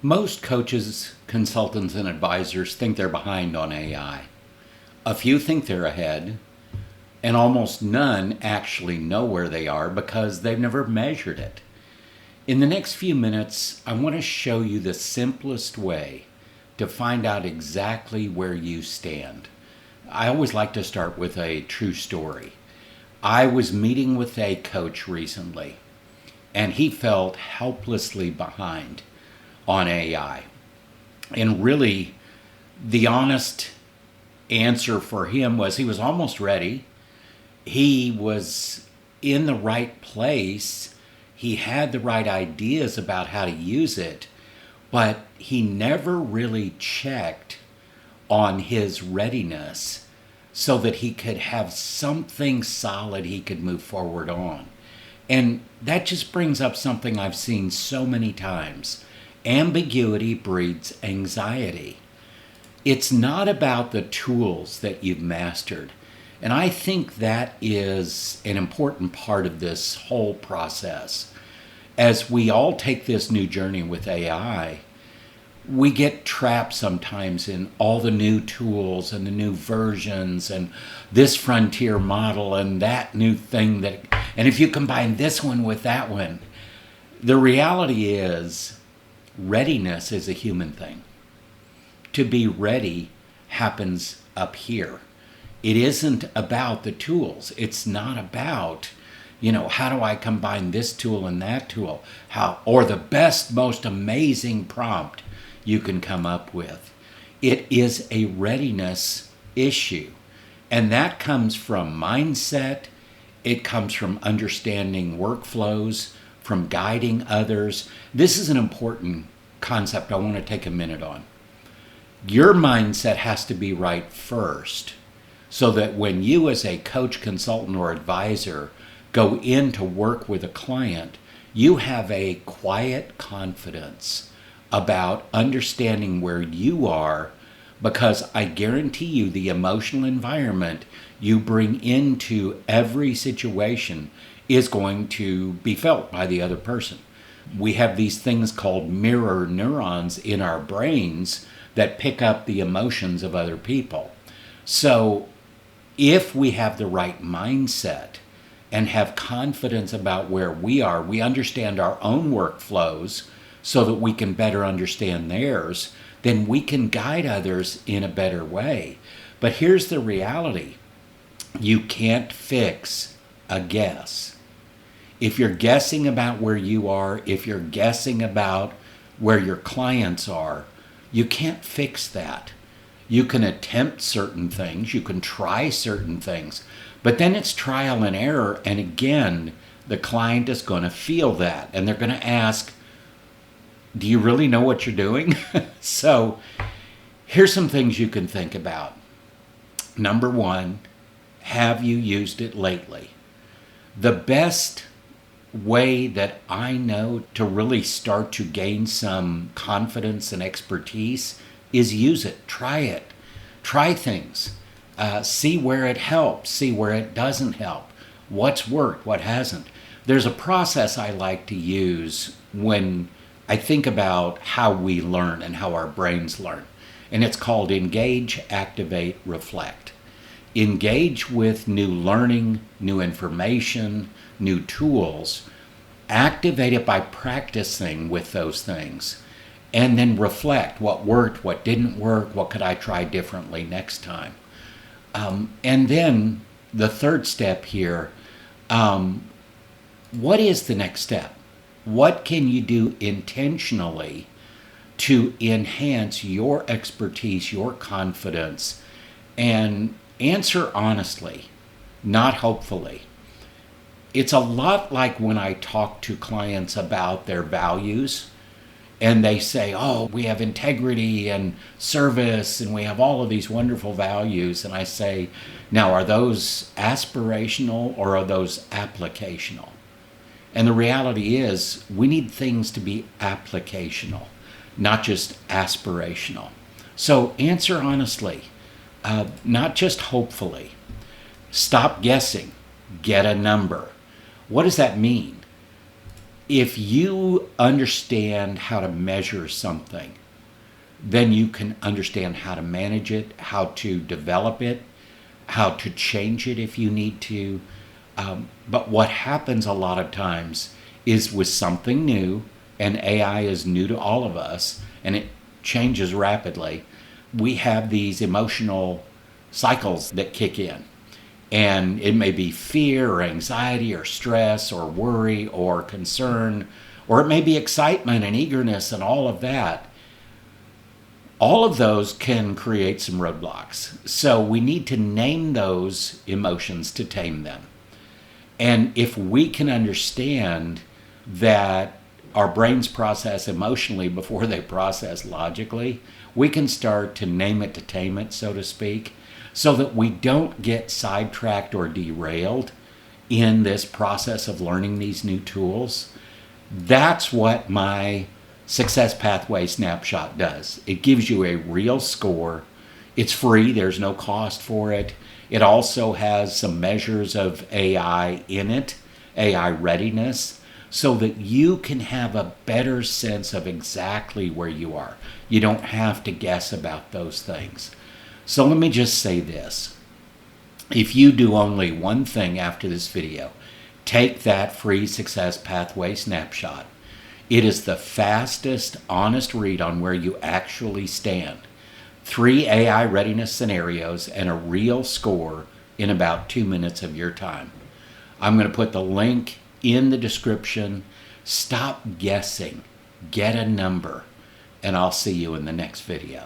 Most coaches, consultants, and advisors think they're behind on AI. A few think they're ahead, and almost none actually know where they are because they've never measured it. In the next few minutes, I want to show you the simplest way to find out exactly where you stand. I always like to start with a true story. I was meeting with a coach recently, and he felt helplessly behind on AI. And really, the honest answer for him was he was almost ready. He was in the right place. He had the right ideas about how to use it, but he never really checked on his readiness so that he could have something solid he could move forward on. And that just brings up something I've seen so many times. Ambiguity breeds anxiety. It's not about the tools that you've mastered. And I think that is an important part of this whole process. As we all take this new journey with AI, we get trapped sometimes in all the new tools and the new versions and this frontier model and that new thing and if you combine this one with that one, the reality is readiness is a human thing. To be ready happens up here. It isn't about the tools. It's not about, how do I combine this tool and that tool? Or the best, most amazing prompt you can come up with. It is a readiness issue. And that comes from mindset. It comes from understanding workflows, from guiding others. This is an important concept I want to take a minute on. Your mindset has to be right first, so that when you as a coach, consultant, or advisor go in to work with a client, you have a quiet confidence about understanding where you are, because I guarantee you the emotional environment you bring into every situation is going to be felt by the other person. We have these things called mirror neurons in our brains that pick up the emotions of other people. So if we have the right mindset and have confidence about where we are, we understand our own workflows so that we can better understand theirs, then we can guide others in a better way. But here's the reality. You can't fix a guess. If you're guessing about where you are, if you're guessing about where your clients are, you can't fix that. You can attempt certain things, you can try certain things, but then it's trial and error. And again, the client is going to feel that and they're going to ask, do you really know what you're doing? So here's some things you can think about. Number one, have you used it lately? The best way that I know to really start to gain some confidence and expertise is use it. Try it. Try things. See where it helps. See where it doesn't help. What's worked, what hasn't. There's a process I like to use when I think about how we learn and how our brains learn. And it's called engage, activate, reflect. Engage with new learning, new information, new tools. Activate it by practicing with those things. And then reflect what worked, what didn't work, what could I try differently next time. And then the third step here, what is the next step? What can you do intentionally to enhance your expertise, your confidence, and answer honestly, not hopefully. It's a lot like when I talk to clients about their values and they say, oh, we have integrity and service and we have all of these wonderful values. And I say, now, are those aspirational or are those applicational? And the reality is we need things to be applicational, not just aspirational. So answer honestly, not just hopefully. Stop guessing. Get a number. What does that mean? if you understand how to measure something, then you can understand how to manage it, how to develop it, how to change it if you need to. But what happens a lot of times is with something new, and AI is new to all of us, and it changes rapidly, we have these emotional cycles that kick in. And it may be fear or anxiety or stress or worry or concern, or it may be excitement and eagerness and all of that. All of those can create some roadblocks. So we need to name those emotions to tame them. And if we can understand that our brains process emotionally before they process logically, we can start to name it to tame it, so to speak, so that we don't get sidetracked or derailed in this process of learning these new tools. That's what my Success Pathway Snapshot does. It gives you a real score. It's free, there's no cost for it. It also has some measures of AI in it, AI readiness, so that you can have a better sense of exactly where you are. You don't have to guess about those things. So let me just say this. If you do only one thing after this video, take that free Success Pathway Snapshot. It is the fastest, honest read on where you actually stand. 3 AI readiness scenarios and a real score in about 2 minutes of your time. I'm going to put the link in the description. Stop guessing. Get a number. And I'll see you in the next video.